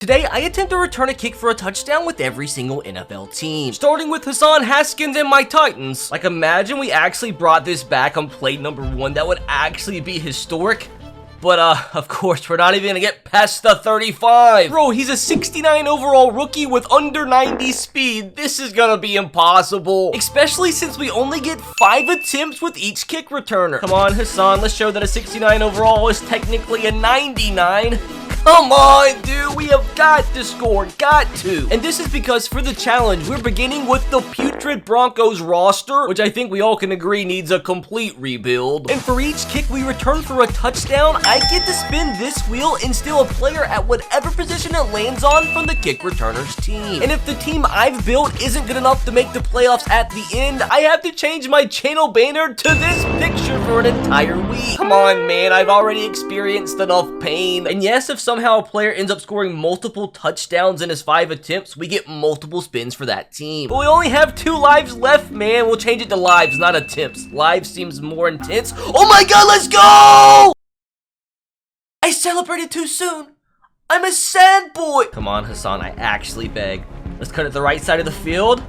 Today, I attempt to return a kick for a touchdown with every single NFL team, starting with Hassan Haskins and my Titans. Like, imagine we actually brought this back on play number 1. That would actually be historic. But, of course, we're not even gonna get past the 35. Bro, he's a 69 overall rookie with under 90 speed. This is gonna be impossible, especially since we only get 5 attempts with each kick returner. Come on, Hassan, let's show that a 69 overall is technically a 99. Come on, dude, we have got to score, got to. And this is because for the challenge, we're beginning with the putrid Broncos roster, which I think we all can agree needs a complete rebuild. And for each kick we return for a touchdown, I get to spin this wheel and steal a player at whatever position it lands on from the kick returner's team. And if the team I've built isn't good enough to make the playoffs at the end, I have to change my channel banner to this picture for an entire week. Come on, man, I've already experienced enough pain. And yes, if somehow a player ends up scoring multiple touchdowns in his 5 attempts, we get multiple spins for that team. But we only have 2 lives left, man. We'll change it to lives, not attempts. Lives seems more intense. Oh my god, let's go! I celebrated too soon. I'm a sad boy. Come on, Hassan, I actually beg. Let's cut it the right side of the field.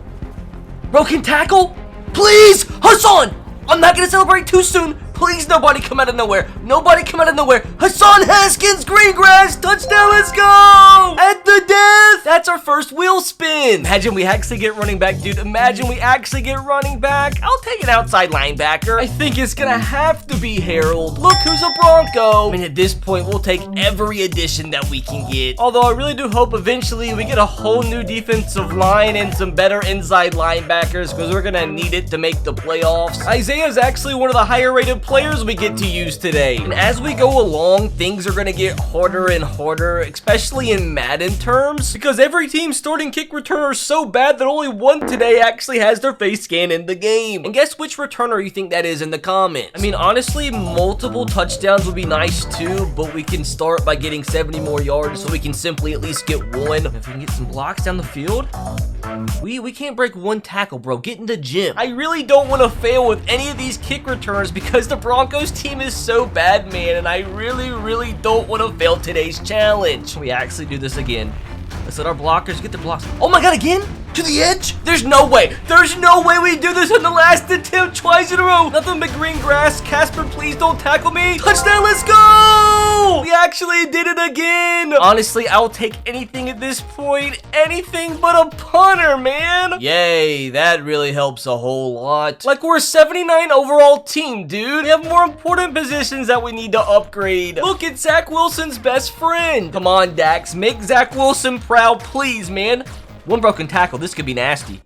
Broken tackle? Please, Hassan! I'm not gonna celebrate too soon. Please, nobody come out of nowhere. Nobody come out of nowhere. Hassan Haskins, green grass, touchdown, let's go! At the death! That's our first wheel spin. Imagine we actually get running back, dude. Imagine we actually get running back. I'll take an outside linebacker. I think it's gonna have to be Harold. Look who's a Bronco. I mean, at this point, we'll take every addition that we can get. Although I really do hope eventually we get a whole new defensive line and some better inside linebackers because we're gonna need it to make the playoffs. Isaiah's actually one of the higher rated players we get to use today. And as we go along, things are gonna get harder and harder, especially in Madden terms, because every team's starting kick returner is so bad that only one today actually has their face scan in the game. And guess which returner you think that is in the comments. I mean, honestly, multiple touchdowns would be nice too, but we can start by getting 70 more yards so we can simply at least get 1. If we can get some blocks down the field, we can't break 1 tackle, bro. Get in the gym. I really don't want to fail with any of these kick returners because the Broncos team is so bad, man, and I really don't want to fail today's challenge. We actually do this again. Let's let our blockers get the blocks. Oh my god, again? To the edge? There's no way. There's no way we do this on the last attempt twice in a row. Nothing but green grass. Casper, please don't tackle me. Touchdown, let's go! We actually did it again. Honestly, I'll take anything at this point. Anything but a punter, man. Yay, that really helps a whole lot. Like, we're a 79 overall team, dude. We have more important positions that we need to upgrade. Look, it's Zach Wilson's best friend. Come on, Dax. Make Zach Wilson proud, please, man. 1 broken tackle. This could be nasty.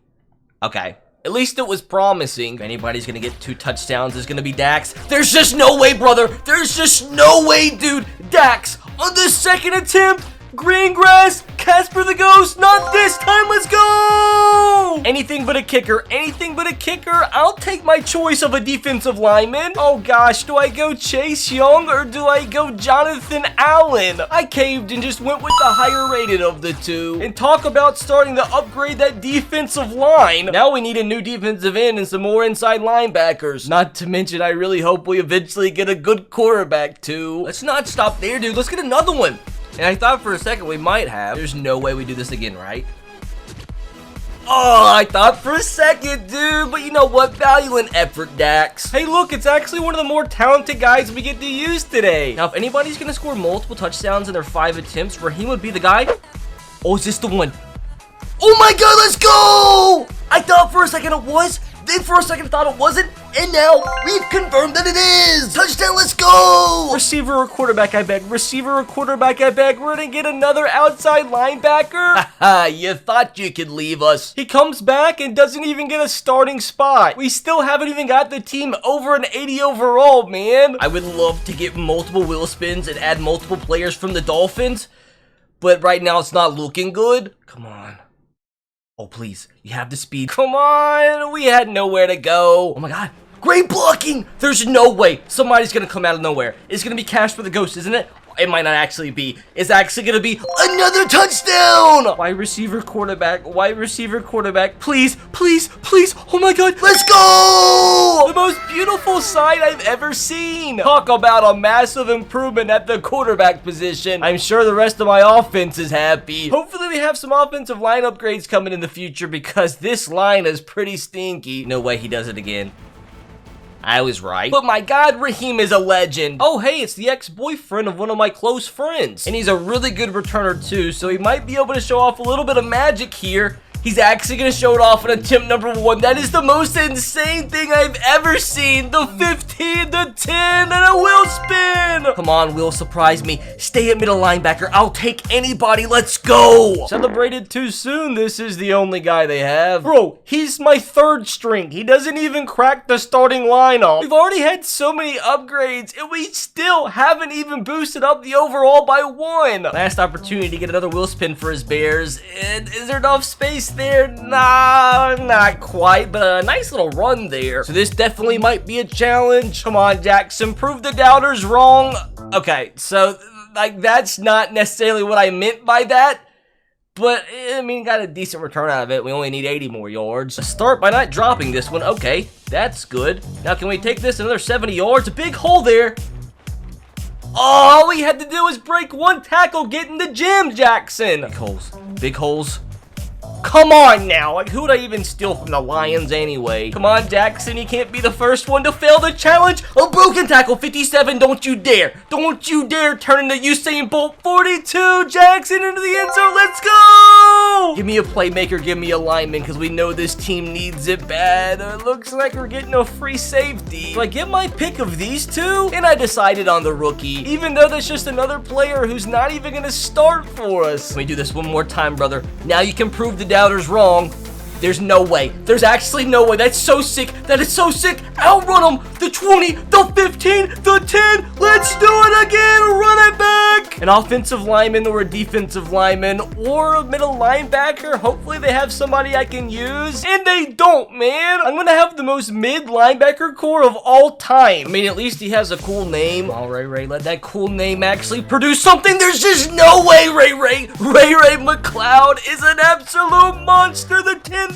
Okay. At least it was promising. If anybody's gonna get 2 touchdowns, it's gonna be Dax. There's just no way, brother. There's just no way, dude. Dax, on the 2nd attempt, green grass, Casper the Ghost, not this time, let's go! Anything but a kicker, anything but a kicker. I'll take my choice of a defensive lineman. Oh gosh, do I go Chase Young or do I go Jonathan Allen? I caved and just went with the higher rated of the 2. And talk about starting to upgrade that defensive line. Now we need a new defensive end and some more inside linebackers. Not to mention, I really hope we eventually get a good quarterback too. Let's not stop there, dude. Let's get another one. And I thought for a second we might have. There's no way we do this again, right? Oh, I thought for a second, dude. But you know what? Value and effort, Dax. Hey, look, it's actually one of the more talented guys we get to use today. Now, if anybody's going to score multiple touchdowns in their 5 attempts, Raheem would be the guy. Oh, is this the one? Oh my god, let's go! I thought for a second it was. Then for a second I thought it wasn't, and now we've confirmed that it is! Touchdown, let's go! Receiver or quarterback, I beg. Receiver or quarterback, I beg. We're gonna get another outside linebacker? Haha, you thought you could leave us. He comes back and doesn't even get a starting spot. We still haven't even got the team over an 80 overall, man. I would love to get multiple wheel spins and add multiple players from the Dolphins, but right now it's not looking good. Come on. Oh, please. You have the speed. Come on. We had nowhere to go. Oh, my God. Great blocking. There's no way somebody's going to come out of nowhere. It's going to be Cash for the Ghost, isn't it? it might not actually be. It's actually gonna be another touchdown! Wide receiver, quarterback, please, please, please, oh my god, let's go! The most beautiful sight I've ever seen. Talk about a massive improvement at the quarterback position. I'm sure the rest of my offense is happy. Hopefully we have some offensive line upgrades coming in the future because this line is pretty stinky. No way he does it again. I was right. But my god, Raheem is a legend. Oh, hey, it's the ex-boyfriend of one of my close friends. And he's a really good returner too, so he might be able to show off a little bit of magic here. He's actually going to show it off in attempt number 1. That is the most insane thing I've ever seen. The 15, the 10, and a wheel spin. Come on, Will, surprise me. Stay at middle linebacker. I'll take anybody. Let's go. Celebrated too soon. This is the only guy they have. Bro, he's my 3rd string. He doesn't even crack the starting lineup. We've already had so many upgrades, and we still haven't even boosted up the overall by 1. Last opportunity to get another wheel spin for his Bears. And is there enough space there? Nah, not quite, but a nice little run there. So this definitely might be a challenge. Come on, Jackson, prove the doubters wrong. Okay, so like that's not necessarily what I meant by that, but I mean, got a decent return out of it. We only need 80 more yards. Start by not dropping this one. Okay, that's good. Now can we take this another 70 yards? A big hole there. All we had to do was break 1 tackle, get in the gym, Jackson. Big holes. Big holes. Come on now, like who would I even steal from the Lions anyway? Come on, Jackson, you can't be the first one to fail the challenge. A broken tackle, 57, don't you dare. Don't you dare turn into Usain Bolt. 42, Jackson into the end zone, let's go! Give me a playmaker, give me a lineman, because we know this team needs it bad. It looks like we're getting a free safety. So I get my pick of these 2, and I decided on the rookie, even though that's just another player who's not even gonna start for us. Let me do this one more time, brother. Now you can prove the doubters wrong. There's no way. There's actually no way. That's so sick. That is so sick. Outrun them. The 20, the 15, the 10. Let's do it again. Run it back. An offensive lineman or a defensive lineman or a middle linebacker. Hopefully they have somebody I can use. And they don't, man. I'm going to have the most mid linebacker core of all time. I mean, at least he has a cool name. All right, Ray, let that cool name actually produce something. There's just no way, Ray McLeod is an absolute monster. The 10-5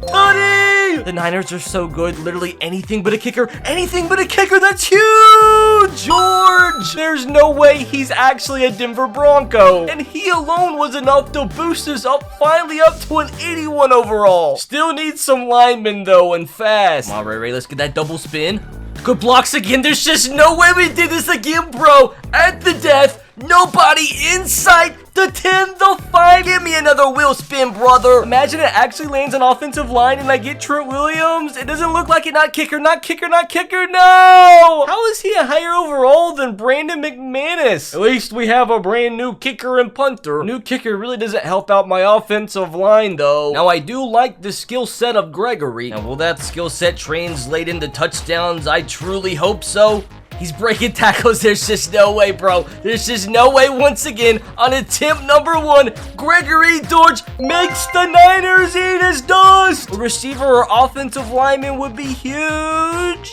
tutty. The Niners are so good. Literally anything but a kicker. Anything but a kicker. That's huge. George. There's no way he's actually a Denver Bronco. And he alone was enough to boost us up finally up to an 81 overall. Still need some linemen though and fast. Come on, Ray, let's get that double spin. Good blocks again. There's just no way we did this again, bro. At the death. Nobody in sight. The 10, the 5. Give me another wheel spin, brother. Imagine it actually lands on offensive line and I get Trent Williams. It doesn't look like it. Not kicker, not kicker, not kicker. No. How is he a higher overall than Brandon McManus? At least we have a brand new kicker and punter. New kicker really doesn't help out my offensive line, though. Now, I do like the skill set of Gregory. Now, will that skill set translate into touchdowns? I truly hope so. He's breaking tackles. There's just no way, bro. There's just no way. Once again, on attempt number 1, Gregory George makes the Niners eat his dust. A receiver or offensive lineman would be huge.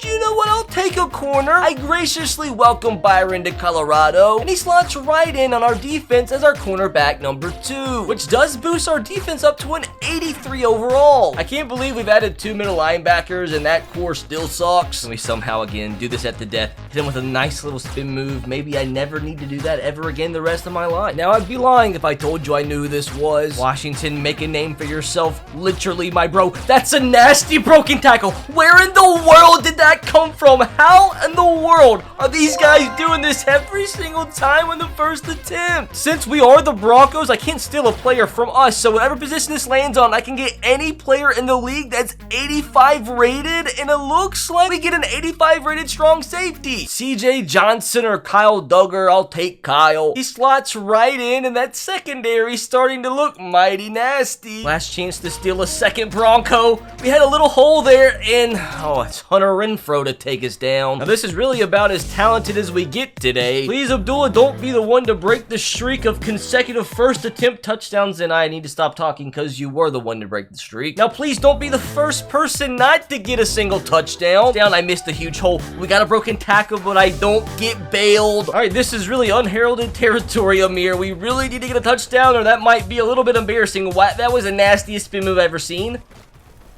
You know what? I'll take a corner. I graciously welcome Byron to Colorado, and he slots right in on our defense as our cornerback number 2, which does boost our defense up to an 83 overall. I can't believe we've added 2 middle linebackers, and that core still sucks. And we somehow, again, do this at the death. Hit him with a nice little spin move. Maybe I never need to do that ever again the rest of my life. Now, I'd be lying if I told you I knew who this was. Washington, make a name for yourself. Literally, my bro. That's a nasty broken tackle. Where in the world did that come from? How in the world are these guys doing this every single time on the first attempt? Since we are the Broncos, I can't steal a player from us. So whatever position this lands on, I can get any player in the league that's 85 rated. And it looks like we get an 85 rated strong safety. CJ Johnson or Kyle Duggar, I'll take Kyle. He slots right in, and that secondary starting to look mighty nasty. Last chance to steal a second Bronco. We had a little hole there, and it's Hunter Renfrow to take us down. Now, this is really about as talented as we get today. Please, Abdullah, don't be the one to break the streak of consecutive first attempt touchdowns, and I need to stop talking because you were the one to break the streak. Now, please don't be the first person not to get a single touchdown. I missed a huge hole. We got a broken tackle. tackle, but I don't get bailed. All right, this is really unheralded territory, Amir. We really need to get a touchdown, or that might be a little bit embarrassing. What? That was the nastiest spin move I've ever seen.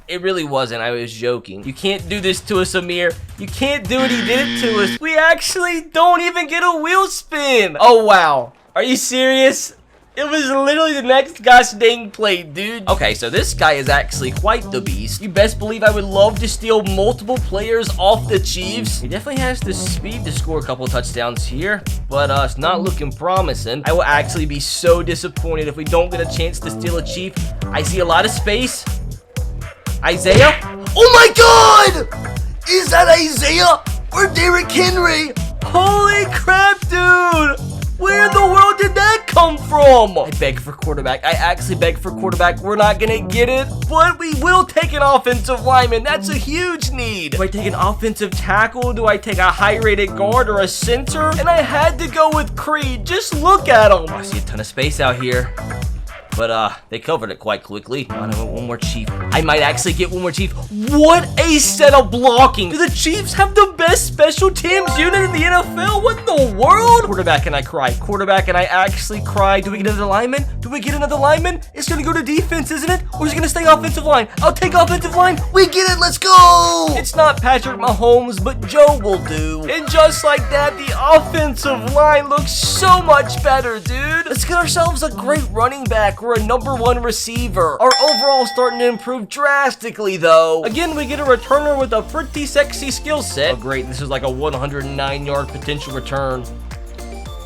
It really wasn't. I was joking. You can't do this to us, Amir. You can't do it. He did it to us. We actually don't even get a wheel spin. Oh, wow. Are you serious? It was literally the next gosh dang play, dude. Okay, so this guy is actually quite the beast. You best believe I would love to steal multiple players off the Chiefs. He definitely has the speed to score a couple touchdowns here, but it's not looking promising. I will actually be so disappointed if we don't get a chance to steal a Chief. I see a lot of space. Isaiah? Oh my God! Is that Isaiah or Derrick Henry? Holy crap, dude! Where in the world did that come from? I beg for quarterback. I actually beg for quarterback. We're not gonna get it, but we will take an offensive lineman. That's a huge need. Do I take an offensive tackle? Do I take a high-rated guard or a center? And I had to go with Creed. Just look at him. I see a ton of space out here. But, they covered it quite quickly. I want one more Chief. I might actually get one more Chief. What a set of blocking. Do the Chiefs have the best special teams unit in the NFL? What in the world? Quarterback and I cry. Quarterback and I actually cry. Do we get another lineman? Do we get another lineman? It's going to go to defense, isn't it? Or is it going to stay offensive line? I'll take offensive line. We get it. Let's go. It's not Patrick Mahomes, but Joe will do. And just like that, the offensive line looks so much better, dude. Let's get ourselves a great running back. We're a #1 receiver. Our overall starting to improve drastically, though. Again, we get a returner with a pretty sexy skill set. Oh, great. This is like a 109-yard potential return.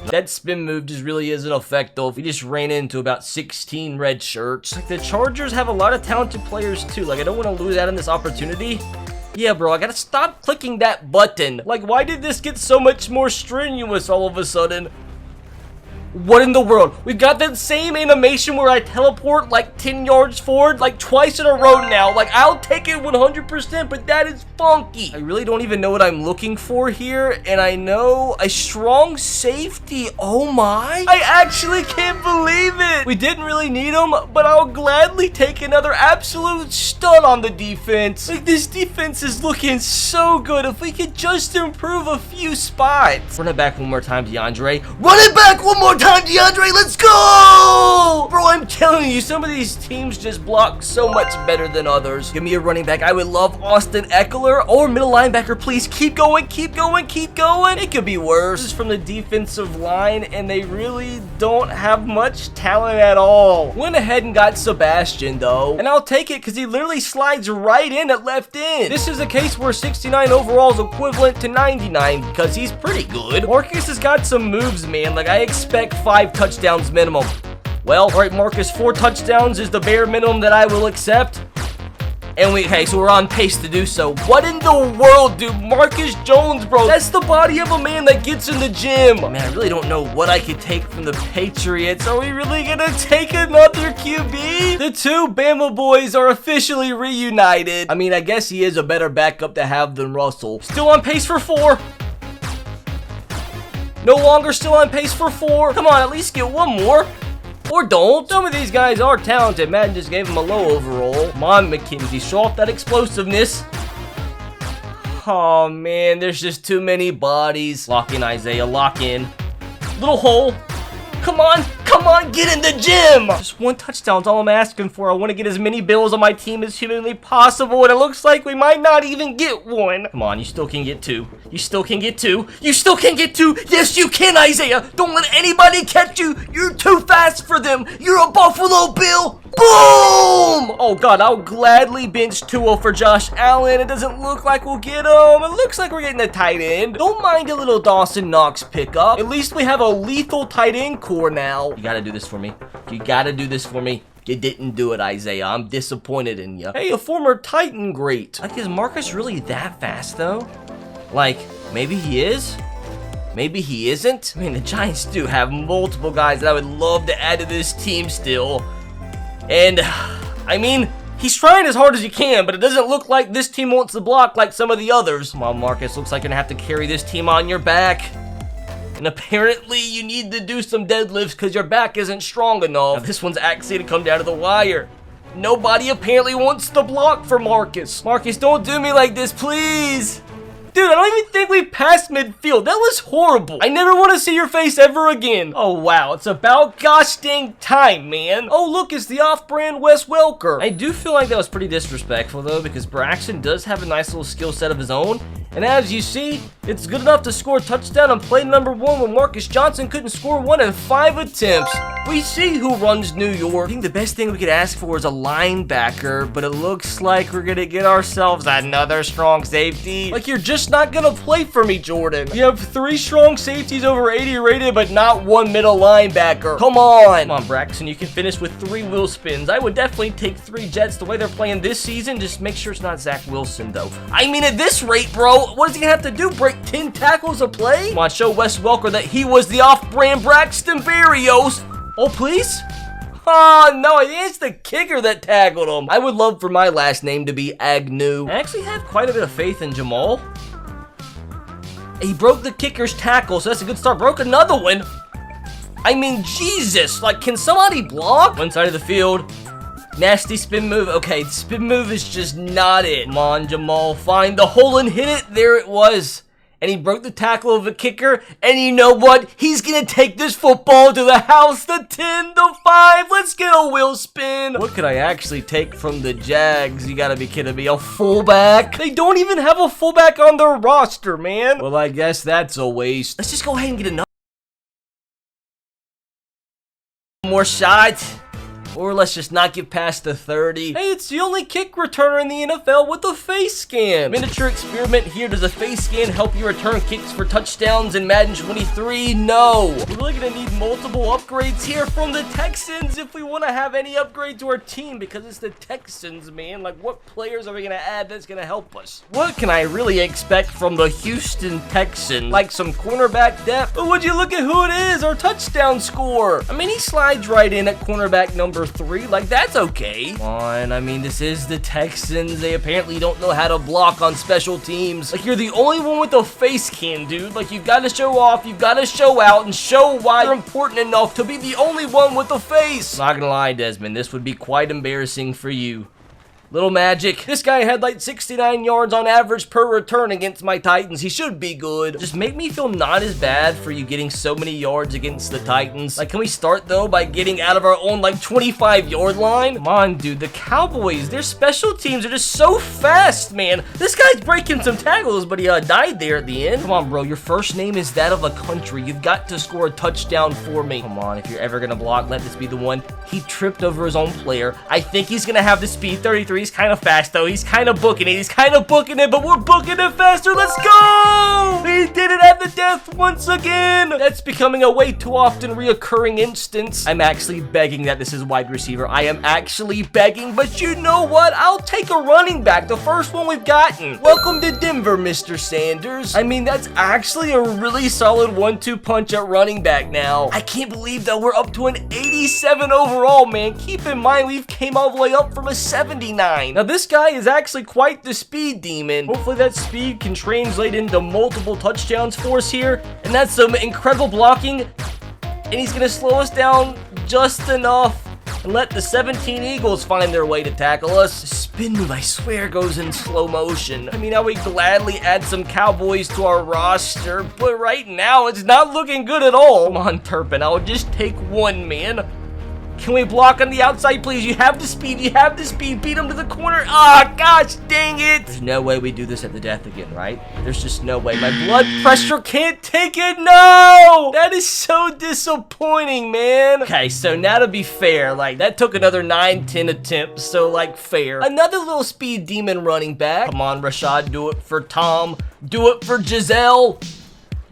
That spin move just really isn't effective. We just ran into about 16 red shirts. Like, the Chargers have a lot of talented players, too. Like, I don't want to lose out on this opportunity. Yeah, bro, I gotta stop clicking that button. Like, why did this get so much more strenuous all of a sudden? What in the world? We got that same animation where I teleport like 10 yards forward like twice in a row now. Like, I'll take it 100%, but that is funky. I really don't even know what I'm looking for here, and I know a strong safety. Oh my. I actually can't believe it. We didn't really need him, but I'll gladly take another absolute stud on the defense. Like, this defense is looking so good. If we could just improve a few spots. Run it back one more time, DeAndre. Run it back one more time, DeAndre. Let's go. Bro, I'm telling you, some of these teams just block so much better than others. Give me a running back. I would love Austin Eckler or middle linebacker, please. Keep going, keep going, keep going. It could be worse. This is from the defensive line, and they really don't have much talent at all. Went ahead and got Sebastian, though, and I'll take it because he literally slides right in at left end. This is a case where 69 overall is equivalent to 99 because he's pretty good. Marcus has got some moves, man. Like, I expect 5 touchdowns minimum. Well, all right, Marcus, 4 touchdowns is the bare minimum that I will accept. And okay, so we're on pace to do so. What in the world, dude? Marcus Jones, bro. That's the body of a man that gets in the gym. Man, I really don't know what I could take from the Patriots. Are we really gonna take another QB? The two Bama boys are officially reunited. I mean, I guess he is a better backup to have than Russell. Still on pace for 4. No longer still on pace for 4. Come on, at least get one more. Or don't. Some of these guys are talented. Madden just gave him a low overall. Come on, McKenzie. Show off that explosiveness. Oh, man. There's just too many bodies. Lock in, Isaiah. Lock in. Little hole. Come on. Come on. Get in the gym. Just 1 touchdown's all I'm asking for. I want to get as many Bills on my team as humanly possible, and it looks like we might not even get 1. Come on. You still can get 2. You still can get 2. You still can get 2. Yes, you can, Isaiah. Don't let anybody catch you. You're too fast for them. You're a Buffalo Bill. Boom! Oh, God, I'll gladly bench Tua for Josh Allen. It doesn't look like we'll get him. It looks like we're getting a tight end. Don't mind a little Dawson Knox pickup. At least we have a lethal tight end core now. You gotta do this for me. You gotta do this for me. You didn't do it, Isaiah. I'm disappointed in you. Hey, a former Titan great. Like, is Marcus really that fast, though? Like, maybe he is? Maybe he isn't? I mean, the Giants do have multiple guys that I would love to add to this team still. And, I mean, he's trying as hard as he can, but it doesn't look like this team wants to block like some of the others. Come on, Marcus. Looks like you're going to have to carry this team on your back. And apparently, you need to do some deadlifts because your back isn't strong enough. Now, this one's actually to come down to the wire. Nobody apparently wants to block for Marcus. Marcus, don't do me like this, please. Dude, I don't even think we passed midfield. That was horrible. I never want to see your face ever again. Oh, wow. It's about gosh dang time, man. Oh, look, it's the off-brand Wes Welker. I do feel like that was pretty disrespectful, though, because Braxton does have a nice little skill set of his own. And as you see, it's good enough to score a touchdown on play number 1 when Marcus Johnson couldn't score one in 5 attempts. We see who runs New York. I think the best thing we could ask for is a linebacker, but it looks like we're gonna get ourselves another strong safety. Like, you're just not gonna play for me, Jordan. You have 3 strong safeties over 80 rated, but not 1 middle linebacker. Come on. Come on, Braxton, you can finish with 3 wheel spins. I would definitely take 3 Jets the way they're playing this season. Just make sure it's not Zach Wilson, though. I mean, at this rate, bro, what is he gonna have to do? Break 10 tackles a play? Come on, show Wes Welker that he was the off-brand Braxton Berrios. Oh, please? Oh, no, I think it's the kicker that tackled him. I would love for my last name to be Agnew. I actually have quite a bit of faith in Jamal. He broke the kicker's tackle, so that's a good start. Broke another one. I mean, Jesus. Like, can somebody block? One side of the field. Nasty spin move. Okay, spin move is just not it. Come on, Jamal. Find the hole and hit it. There it was. And he broke the tackle of the kicker. And you know what? He's going to take this football to the house. The 10, the 5. Let's get a wheel spin. What could I actually take from the Jags? You got to be kidding me. A fullback? They don't even have a fullback on their roster, man. Well, I guess that's a waste. Let's just go ahead and get another more shot. Or let's just not get past the 30. Hey, it's the only kick returner in the NFL with a face scan. Miniature experiment here. Does a face scan help you return kicks for touchdowns in Madden 23? No. We're really going to need multiple upgrades here from the Texans if we want to have any upgrade to our team, because it's the Texans, man. Like, what players are we going to add that's going to help us? What can I really expect from the Houston Texans? Like some cornerback depth? But would you look at who it is? Our touchdown scorer. I mean, he slides right in at cornerback number 3, like that's okay. Come on, I mean, this is the Texans. They apparently don't know how to block on special teams. Like, you're the only one with a face cam, dude. Like, you've got to show off, you've got to show out, and show why you're important enough to be the only one with a face. Not gonna lie, Desmond, this would be quite embarrassing for you. Little magic. This guy had like 69 yards on average per return against my Titans. He should be good. Just make me feel not as bad for you getting so many yards against the Titans. Like, can we start though by getting out of our own like 25-yard line? Come on, dude. The Cowboys, their special teams are just so fast, man. This guy's breaking some tackles, but he died there at the end. Come on, bro. Your first name is that of a country. You've got to score a touchdown for me. Come on, if you're ever gonna block, let this be the one. He tripped over his own player. I think he's gonna have the speed. 33. He's kind of fast, though. He's kind of booking it. He's kind of booking it, but we're booking it faster. Let's go! He did it at the death once again. That's becoming a way too often reoccurring instance. I'm actually begging that this is wide receiver. I am actually begging, but you know what? I'll take a running back, the first one we've gotten. Welcome to Denver, Mr. Sanders. I mean, that's actually a really solid 1-2 punch at running back now. I can't believe, though, we're up to an 87 overall, man. Keep in mind, we've came all the way up from a 79. Now, this guy is actually quite the speed demon. Hopefully that speed can translate into multiple touchdowns for us here. And that's some incredible blocking. And he's going to slow us down just enough and let the 17 Eagles find their way to tackle us. Spin move, I swear, goes in slow motion. I mean, I would gladly add some Cowboys to our roster, but right now it's not looking good at all. Come on, Turpin, I'll just take one, man. Can we block on the outside, please? You have the speed. You have the speed. Beat him to the corner. Ah, gosh, dang it. There's no way we do this at the death again, right? There's just no way. My blood pressure can't take it. No! That is so disappointing, man. Okay, so now to be fair, like, that took another 9-10 attempts, so, like, fair. Another little speed demon running back. Come on, Rashad, do it for Tom. Do it for Giselle.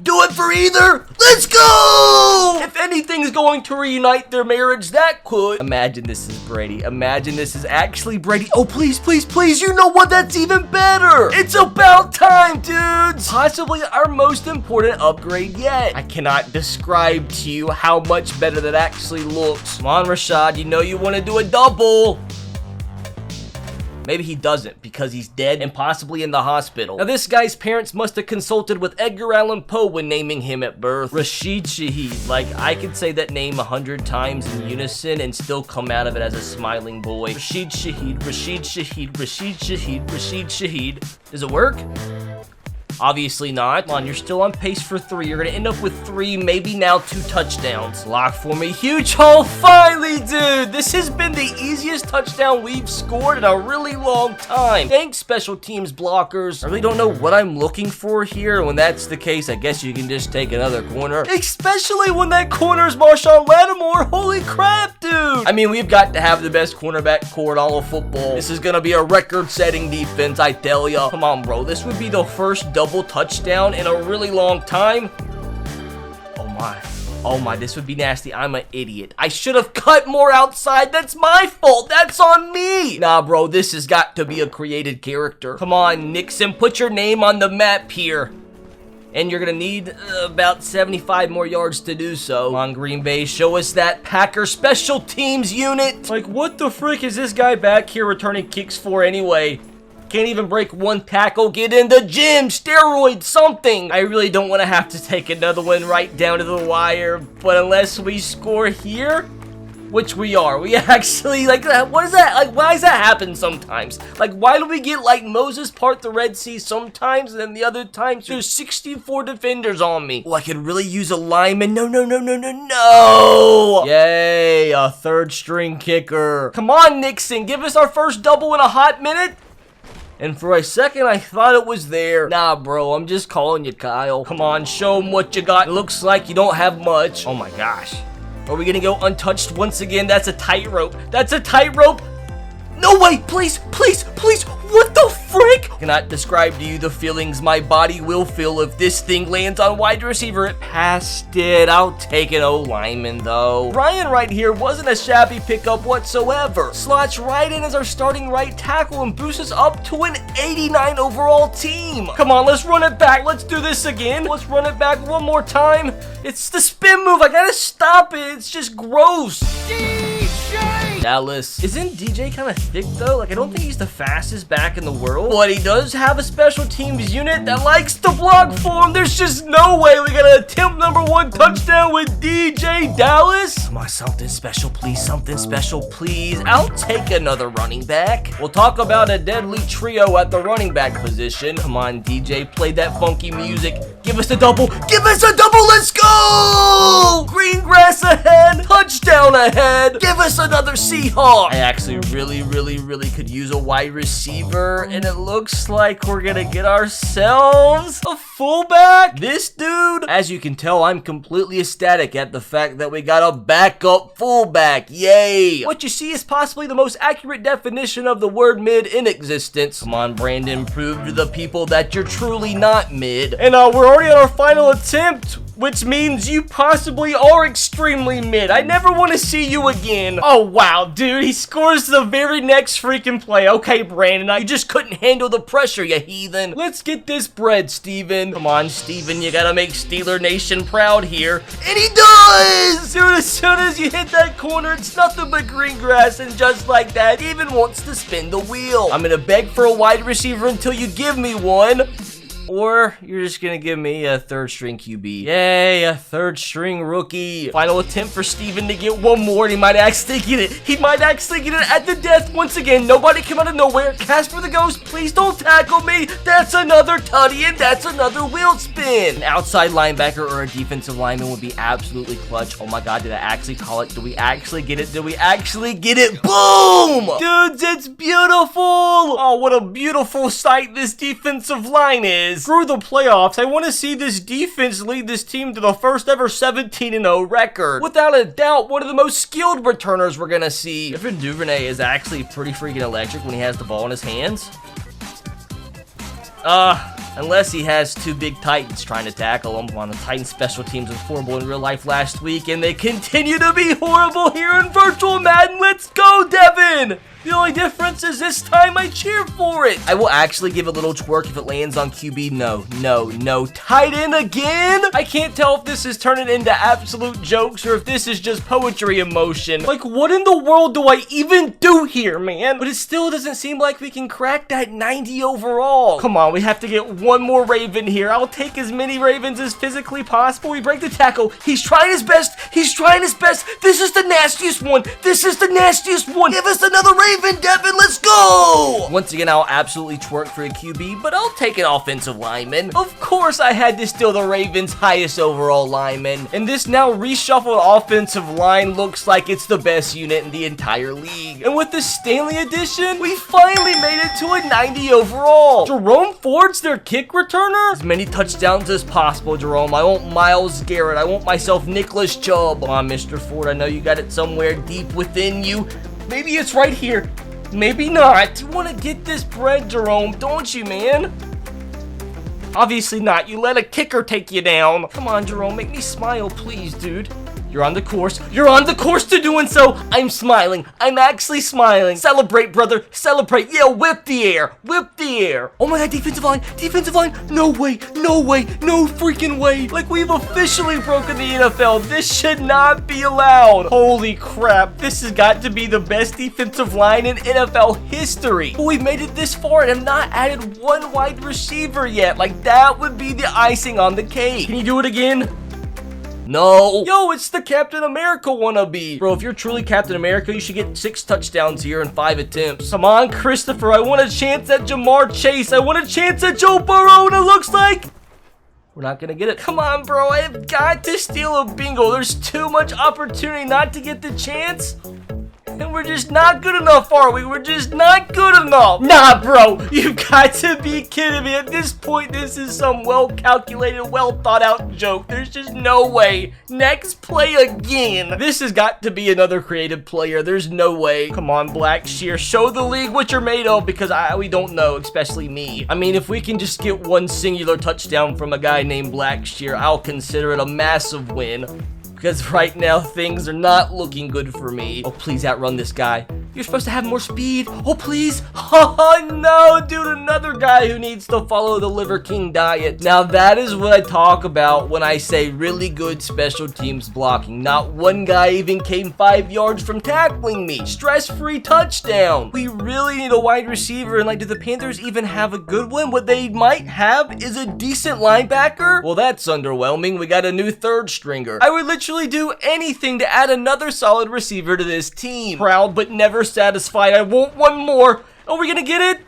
Do it for either. Let's go! If anything's going to reunite their marriage, that could. Imagine this is Brady. Imagine this is actually Brady. Oh, please, please, please. You know what? That's even better. It's about time, dudes. Possibly our most important upgrade yet. I cannot describe to you how much better that actually looks. Come on, Rashad. You know you want to do a double. Maybe he doesn't because he's dead and possibly in the hospital. Now, this guy's parents must have consulted with Edgar Allan Poe when naming him at birth. Rashid Shaheed. Like, I could say that name 100 times in unison and still come out of it as a smiling boy. Rashid Shaheed, Rashid Shaheed, Rashid Shaheed, Rashid Shaheed. Does it work? Obviously not. Come on, you're still on pace for 3. You're gonna end up with 3, maybe now 2 touchdowns. Lock for me. Huge hole. Finally, dude. This has been the easiest touchdown we've scored in a really long time. Thanks, special teams blockers. I really don't know what I'm looking for here. When that's the case, I guess you can just take another corner. Especially when that corner's Marshawn Lattimore. Holy crap, dude. I mean, we've got to have the best cornerback core in all of football. This is gonna be a record-setting defense, I tell ya. Come on, bro. This would be the first double touchdown in a really long time. Oh my. Oh my, this would be nasty. I'm an idiot. I should have cut more outside. That's my fault. That's on me. Nah, bro, this has got to be a created character. Come on, Nixon, put your name on the map here. And you're gonna need about 75 more yards to do so. Come on, Green Bay, show us that Packer special teams unit. Like, what the frick is this guy back here returning kicks for anyway? Can't even break 1 tackle. Get in the gym. Steroid something. I really don't want to have to take another one right down to the wire. But unless we score here, which we are. We actually, like, what is that? Like, why does that happen sometimes? Like, why do we get, like, Moses part the Red Sea sometimes, and then the other times there's 64 defenders on me? Oh, I could really use a lineman. No, no, no, no, no, no. Yay, a 3rd string kicker. Come on, Nixon. Give us our first double in a hot minute. And for a second, I thought it was there. Nah, bro, I'm just calling you Kyle. Come on, show him what you got. It looks like you don't have much. Oh my gosh. Are we gonna go untouched once again? That's a tightrope. That's a tightrope. No way, please, please, please. What the frick? I cannot describe to you the feelings my body will feel if this thing lands on wide receiver. It passed it. I'll take an O-lineman, though. Ryan right here wasn't a shabby pickup whatsoever. Slots right in as our starting right tackle and boosts us up to an 89 overall team. Come on, let's run it back. Let's do this again. Let's run it back one more time. It's the spin move. I gotta stop it. It's just gross. Dallas. Isn't DJ kind of thick, though? Like, I don't think he's the fastest back in the world, but he does have a special teams unit that likes to block for him. There's just no way we're gonna attempt number 1 touchdown with DJ Dallas. Come on, something special, please. Something special, please. I'll take another running back. We'll talk about a deadly trio at the running back position. Come on, DJ, play that funky music. Give us a double. Give us a double. Let's go! Green grass ahead. Touchdown ahead. Give us another Seahawk. I actually really could use a wide receiver, and it looks like we're gonna get ourselves a fullback. This dude, as you can tell, I'm completely ecstatic at the fact that we got a backup fullback. Yay! What you see is possibly the most accurate definition of the word mid in existence. Come on, Brandon, prove to the people that you're truly not mid. And we're already on our final attempt, which means you possibly are extremely mid. I never want to see you again. Oh, wow, dude. He scores the very next freaking play. Okay, Brandon, you just couldn't handle the pressure, you heathen. Let's get this bread, Steven. Come on, Steven. You gotta make Steeler Nation proud here. And he does! Dude, as soon as you hit that corner, it's nothing but green grass. And just like that, he even wants to spin the wheel. I'm gonna beg for a wide receiver until you give me one. Or you're just gonna give me a 3rd string QB. Yay, a 3rd string rookie. Final attempt for Steven to get one more, and he might actually get it. He might actually get it at the death once again. Nobody came out of nowhere. Casper the Ghost, please don't tackle me. That's another tutty, and that's another wheel spin. An outside linebacker or a defensive lineman would be absolutely clutch. Oh my god, did I actually call it? Did we actually get it? Did we actually get it? Boom! Dudes, it's beautiful. Oh, what a beautiful sight this defensive line is. Through the playoffs, I want to see this defense lead this team to the first ever 17-0 record. Without a doubt, one of the most skilled returners we're gonna see. Griffin Duvernay is actually pretty freaking electric when he has the ball in his hands. Unless he has 2 big Titans trying to tackle him. On the Titans special teams was horrible in real life last week, and they continue to be horrible here in virtual Madden. Let's go, Devin! The only difference is this time I cheer for it. I will actually give a little twerk if it lands on QB. No, no, no. Tight end again? I can't tell if this is turning into absolute jokes or if this is just poetry in motion. Like, what in the world do I even do here, man? But it still doesn't seem like we can crack that 90 overall. Come on, we have to get one more Raven here. I'll take as many Ravens as physically possible. We break the tackle. He's trying his best. He's trying his best. This is the nastiest one. This is the nastiest one. Give us another Raven, Devin. Let's go. Once again, I'll absolutely twerk for a QB, but I'll take an offensive lineman. Of course, I had to steal the Ravens' highest overall lineman. And this now reshuffled offensive line looks like it's the best unit in the entire league. And with the Stanley edition, we finally made it to a 90 overall. Jerome Ford's their kick returner. As many touchdowns as possible, Jerome. I want Myles Garrett. I want myself Nicholas Chubb. Come on, Mr. Ford. I know you got it somewhere deep within you. Maybe it's right here. Maybe not. You want to get this bread, Jerome, don't you, man? Obviously not. You let a kicker take you down. Come on, Jerome. Make me smile, please, dude. You're on the course. You're on the course to doing so. I'm smiling. I'm actually smiling. Celebrate, brother. Celebrate. Yeah, whip the air. Whip the air. Oh my god, defensive line. Defensive line. No way. No way. No freaking way. Like, we've officially broken the NFL. This should not be allowed. Holy crap. This has got to be the best defensive line in NFL history. But we've made it this far and have not added one wide receiver yet. Like, that would be the icing on the cake. Can you do it again? No. Yo, it's the Captain America wannabe. Bro, if you're truly Captain America, you should get 6 touchdowns here in 5 attempts. Come on, Christopher. I want a chance at Jamar Chase. I want a chance at Joe Burrow, and it looks like we're not gonna get it. Come on, bro. I have got to steal a bingo. There's too much opportunity not to get the chance. And we're just not good enough, are we? We're just not good enough. Nah, bro. You've got to be kidding me. At this point, this is some well-calculated, well-thought-out joke. There's just no way. Next play again. This has got to be another creative player. There's no way. Come on, Blackshear. Show the league what you're made of, because we don't know, especially me. I mean, if we can just get one singular touchdown from a guy named Blackshear, I'll consider it a massive win. Because right now, things are not looking good for me. Oh, please outrun this guy. You're supposed to have more speed. Oh, please. Oh, no, dude. Another guy who needs to follow the Liver King diet. Now, that is what I talk about when I say really good special teams blocking. Not one guy even came 5 yards from tackling me. Stress-free touchdown. We really need a wide receiver. And, like, do the Panthers even have a good one? What they might have is a decent linebacker. Well, that's underwhelming. We got a new third stringer. I would literally do anything to add another solid receiver to this team. Proud but never satisfied. I want one more. Are we gonna get it?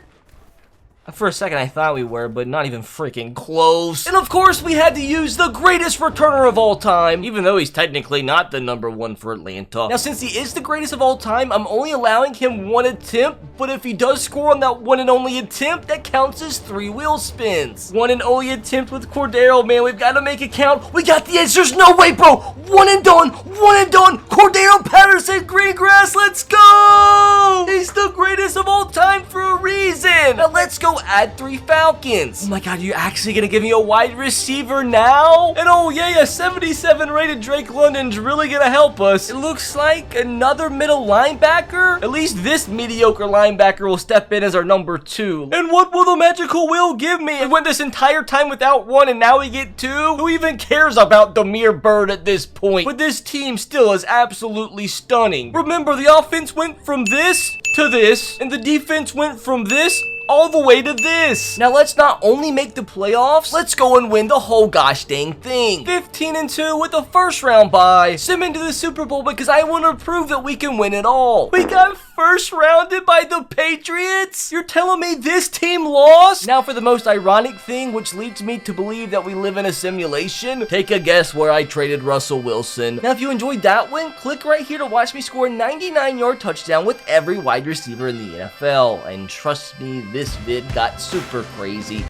For a second, I thought we were, but not even freaking close. And of course, we had to use the greatest returner of all time, even though he's technically not the #1 for Atlanta. Now, since he is the greatest of all time, I'm only allowing him 1 attempt, but if he does score on that 1 and only attempt, that counts as 3 wheel spins. 1 and only attempt with Cordero, man. We've got to make it count. We got the edge. There's no way, bro. 1 and done. 1 and done. Cordero Patterson, Greengrass. Let's go. He's the greatest of all time for a reason. Now, let's go add 3 Falcons. Oh my god, you actually gonna give me a wide receiver now? And oh yeah, 77 rated Drake London's really gonna help us. It looks like another middle linebacker. At least this mediocre linebacker will step in as our #2. And what will the magical wheel give me? We went this entire time without 1 and now we get 2? Who even cares about Demir Bird at this point? But this team still is absolutely stunning. Remember, the offense went from this to this, and the defense went from this all the way to this. Now let's not only make the playoffs, let's go and win the whole gosh dang thing. 15-2 with a first round bye. Send me to the Super Bowl because I want to prove that we can win it all. We got first rounded by the Patriots? You're telling me this team lost? Now for the most ironic thing, which leads me to believe that we live in a simulation, take a guess where I traded Russell Wilson. Now if you enjoyed that one, click right here to watch me score a 99-yard touchdown with every wide receiver in the NFL. And trust me, this vid got super crazy.